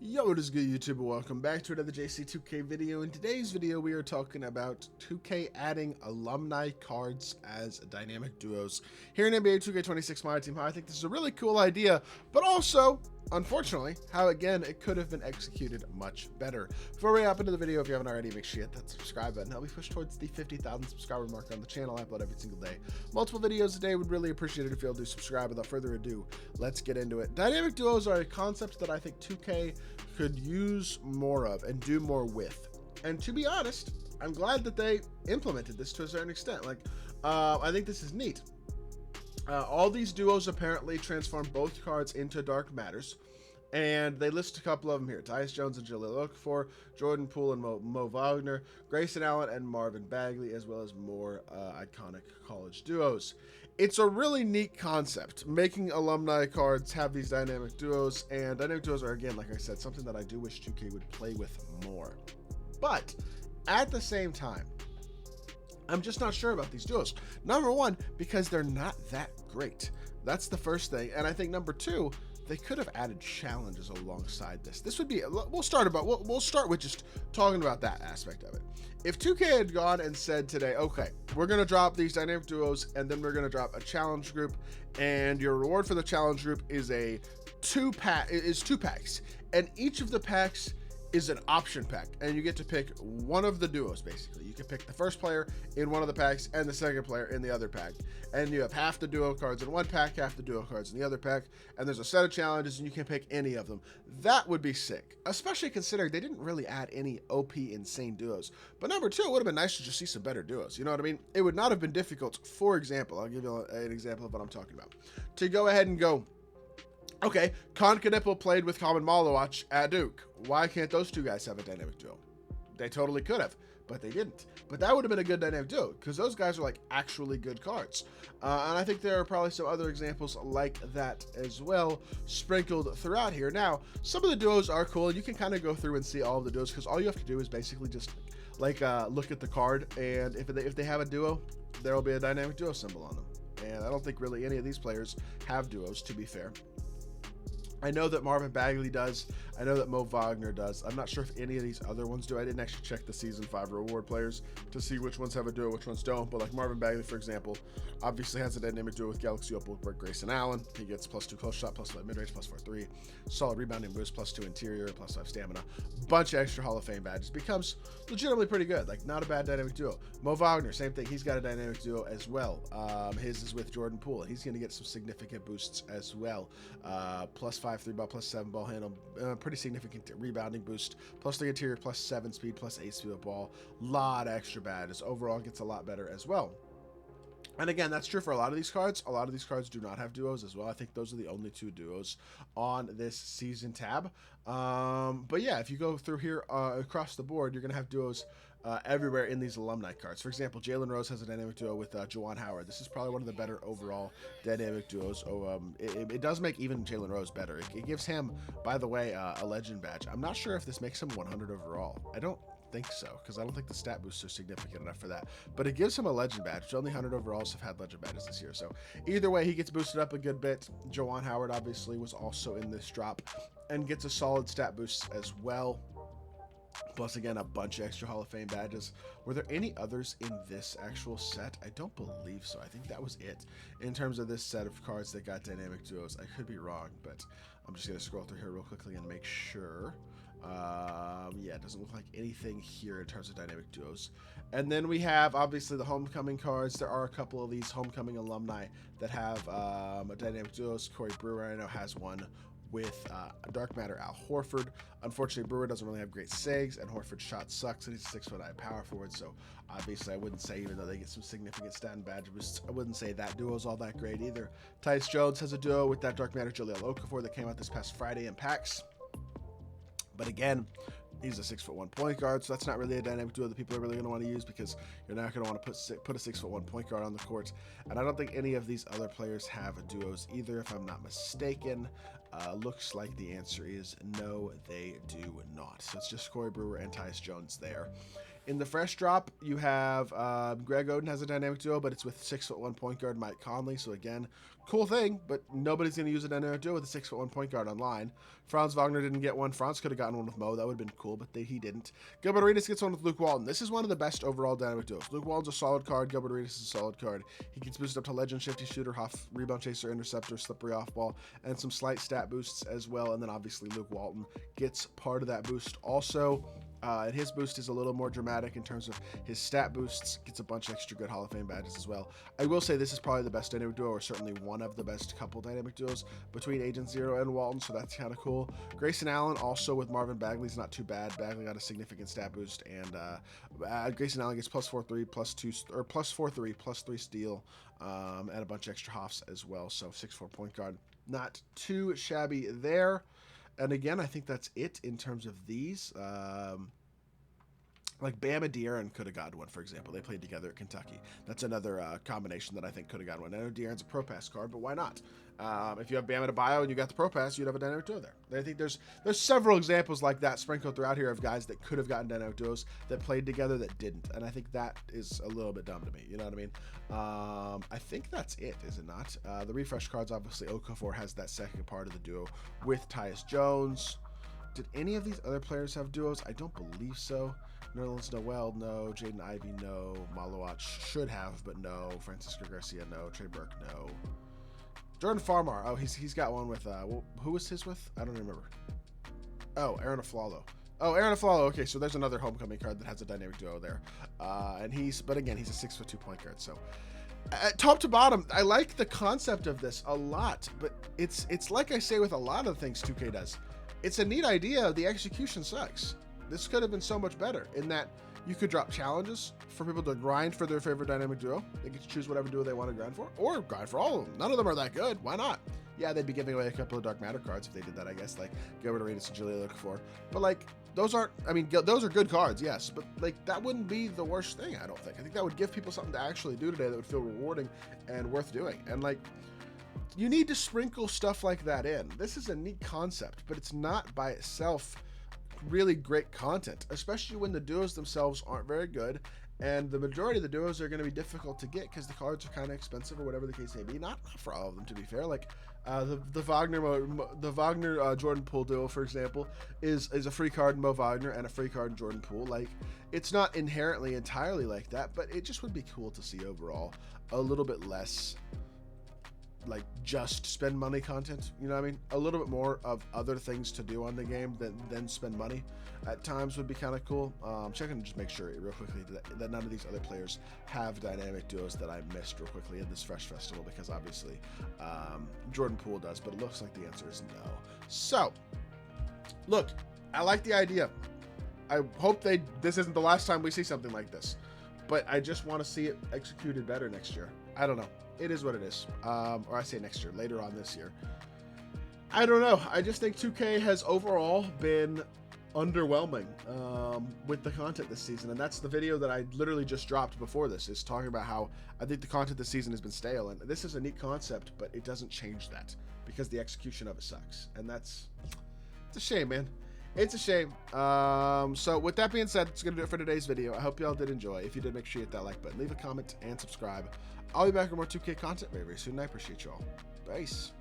Yo, what is good, YouTube? Welcome back to another JC2K video. In today's video, we are talking about 2K adding alumni cards as dynamic duos here in NBA 2K26 My Team. I think this is a really cool idea, but also, unfortunately, how again it could have been executed much better. Before we hop into the video, if you haven't already, make sure you hit that subscribe button. Help me push towards the 50,000 subscriber mark on the channel. I upload every single day, multiple videos a day. Would really appreciate it if you'll do subscribe. Without further ado, let's get into it. Dynamic duos are a concept that I think 2K could use more of and do more with. And to be honest, I'm glad that they implemented this to a certain extent. I think this is neat. All these duos apparently transform both cards into dark matters, and they list a couple of them here: Tyus Jones and Jahlil Okafor, Jordan Poole and Mo Wagner, Grayson Allen and Marvin Bagley, as well as more iconic college duos. It's a really neat concept, making alumni cards have these dynamic duos, and dynamic duos are, again, like I said, something that I do wish 2K would play with more. But at the same time, I'm just not sure about these duos. Number one, because they're not that great. That's the first thing. And I think number two, they could have added challenges alongside this. This would be, we'll start with just talking about that aspect of it. If 2K had gone and said today, okay, we're going to drop these dynamic duos, and then we're going to drop a challenge group, and your reward for the challenge group is two packs, and each of the packs is an option pack, and you get to pick one of the duos. Basically, you can pick the first player in one of the packs and the second player in the other pack, and you have half the duo cards in one pack, half the duo cards in the other pack, and there's a set of challenges, and you can pick any of them. That would be sick, especially considering they didn't really add any OP insane duos. But number two, it would have been nice to just see some better duos. You know what I mean? It would not have been difficult. For example, I'll give you an example of what I'm talking about. To go ahead and go, okay, Concanipple played with Common Malawach at Duke. Why can't those two guys have a dynamic duo? They totally could have, but they didn't. But that would have been a good dynamic duo, because those guys are like actually good cards. And I think there are probably some other examples like that as well, sprinkled throughout here. Now, some of the duos are cool. You can kind of go through and see all of the duos, because all you have to do is basically just look at the card, and if they have a duo, there will be a dynamic duo symbol on them. And I don't think really any of these players have duos, to be fair. I know that Marvin Bagley does. I know that Mo Wagner does. I'm not sure if any of these other ones do. I didn't actually check the Season 5 reward players to see which ones have a duo, which ones don't. But like Marvin Bagley, for example, obviously has a dynamic duo with Galaxy Opal with Grayson Allen. He gets +2 close shot, +5 mid-range, +4 3. Solid rebounding boost, +2 interior, +5 stamina. Bunch of extra Hall of Fame badges. Becomes legitimately pretty good. Like, not a bad dynamic duo. Mo Wagner, same thing. He's got a dynamic duo as well. His is with Jordan Poole, and he's going to get some significant boosts as well. +5 3-ball, +7 ball handle, pretty significant rebounding boost, +3 interior, +7 speed, +8 speed of ball. Lot of extra badges. Overall gets a lot better as well. And again, that's true for a lot of these cards. A lot of these cards do not have duos as well. I think those are the only two duos on this season tab. But yeah, if you go through here across the board, you're going to have duos everywhere in these alumni cards. For example, Jalen Rose has a dynamic duo with Juwan Howard. This is probably one of the better overall dynamic duos. It does make even Jalen Rose better. It gives him, by the way, a legend badge. I'm not sure if this makes him 100 overall. I don't think so, because I don't think the stat boosts are significant enough for that, but it gives him a legend badge, which only 100 overalls have had legend badges this year. So either way, he gets boosted up a good bit. Juwan Howard obviously was also in this drop and gets a solid stat boost as well. Plus, again, a bunch of extra Hall of Fame badges. Were there any others in this actual set? I don't believe so. I think that was it in terms of this set of cards that got dynamic duos. I could be wrong, but I'm just going to scroll through here real quickly and make sure. Yeah, it doesn't look like anything here in terms of dynamic duos. And then we have, obviously, the homecoming cards. There are a couple of these homecoming alumni that have a dynamic duos. Corey Brewer, I know, has one with Dark Matter Al Horford. Unfortunately, Brewer doesn't really have great SIGs, and Horford's shot sucks, and he's a 6'9" power forward, so obviously I wouldn't say, even though they get some significant stat and badge boosts, I wouldn't say that duo is all that great either. Tyus Jones has a duo with that Dark Matter Jahlil Okafor that came out this past Friday in packs. But again, he's a 6'1" point guard, so that's not really a dynamic duo that people are really going to want to use, because you're not going to want to put a 6'1" point guard on the court. And I don't think any of these other players have duos either, if I'm not mistaken. Looks like the answer is no, they do not. So it's just Corey Brewer and Tyus Jones there. In the fresh drop, you have Greg Oden has a dynamic duo, but it's with 6'1" point guard Mike Conley. So again, cool thing, but nobody's going to use a dynamic duo with a 6'1" point guard online. Franz Wagner didn't get one. Franz could have gotten one with Mo. That would have been cool, but he didn't. Gilbert Arenas gets one with Luke Walton. This is one of the best overall dynamic duos. Luke Walton's a solid card. Gilbert Arenas is a solid card. He gets boosted up to legend, shifty shooter, huff, rebound chaser, interceptor, slippery off ball, and some slight stat boosts as well. And then obviously Luke Walton gets part of that boost also. And his boost is a little more dramatic in terms of his stat boosts. Gets a bunch of extra good Hall of Fame badges as well. I will say this is probably the best dynamic duo, or certainly one of the best couple dynamic duos between Agent Zero and Walton, so that's kind of cool. Grayson Allen also with Marvin Bagley's not too bad. Bagley got a significant stat boost, and Grayson Allen gets +4-3, +2, or +4-3, +3 steal, and a bunch of extra hoffs as well. So 6'4" point guard, not too shabby there. And again, I think that's it in terms of these. Like Bama De'Aaron could have gotten one, for example. They played together at Kentucky. That's another combination that I think could have gotten one. I know De'Aaron's a Pro Pass card, but why not? If you have Bama Adebayo and you got the Pro Pass, you'd have a dynamic duo there. I think there's several examples like that sprinkled throughout here of guys that could have gotten dynamic duos that played together that didn't. And I think that is a little bit dumb to me. You know what I mean? I think that's it, is it not? The refresh cards, obviously, Okafor has that second part of the duo with Tyus Jones. Did any of these other players have duos? I don't believe so. Nerlens Noel, no. Jaden Ivey, no. Malawat should have, but no. Francisco Garcia, no. Trey Burke, no. Jordan Farmar, oh, he's got one with, who was his with? I don't remember. Oh, Aaron Aflalo. Oh, Aaron Aflalo, okay, so there's another homecoming card that has a dynamic duo there. But again, he's a 6'2" point guard, so. Top to bottom, I like the concept of this a lot, but it's like I say with a lot of things 2K does. It's a neat idea, the execution sucks. This could have been so much better in that you could drop challenges for people to grind for their favorite dynamic duo. They get to choose whatever duo they want to grind for, or grind for all of them. None of them are that good. Why not? Yeah, they'd be giving away a couple of Dark Matter cards if they did that, I guess, like Gilbert Arenas and Julia looking for. But like, those aren't, I mean, those are good cards, yes, but like, that wouldn't be the worst thing, I don't think. I think that would give people something to actually do today that would feel rewarding and worth doing. And like, you need to sprinkle stuff like that in. This is a neat concept, but it's not by itself really great content, especially when the duos themselves aren't very good, and the majority of the duos are going to be difficult to get because the cards are kind of expensive or whatever the case may be. Not for all of them, to be fair. Like the Wagner Jordan Poole duo, for example, is a free card in Mo Wagner and a free card in Jordan Poole. Like, it's not inherently entirely like that, but it just would be cool to see overall a little bit less like just spend money content, you know what I mean? A little bit more of other things to do on the game than spend money at times would be kind of cool. Checking to just make sure real quickly that none of these other players have dynamic duos that I missed real quickly in this Fresh Festival, because obviously Jordan Poole does, but it looks like the answer is no. So, look, I like the idea. I hope this isn't the last time we see something like this, but I just want to see it executed better next year. I don't know. It is what it is. Or I say next year, later on this year. I don't know. I just think 2K has overall been underwhelming with the content this season. And that's the video that I literally just dropped before this, is talking about how I think the content this season has been stale. And this is a neat concept, but it doesn't change that because the execution of it sucks. And it's a shame, man. It's a shame. So with that being said, it's going to do it for today's video. I hope y'all did enjoy. If you did, make sure you hit that like button, leave a comment, and subscribe. I'll be back with more 2K content very, very soon. I appreciate y'all. Peace.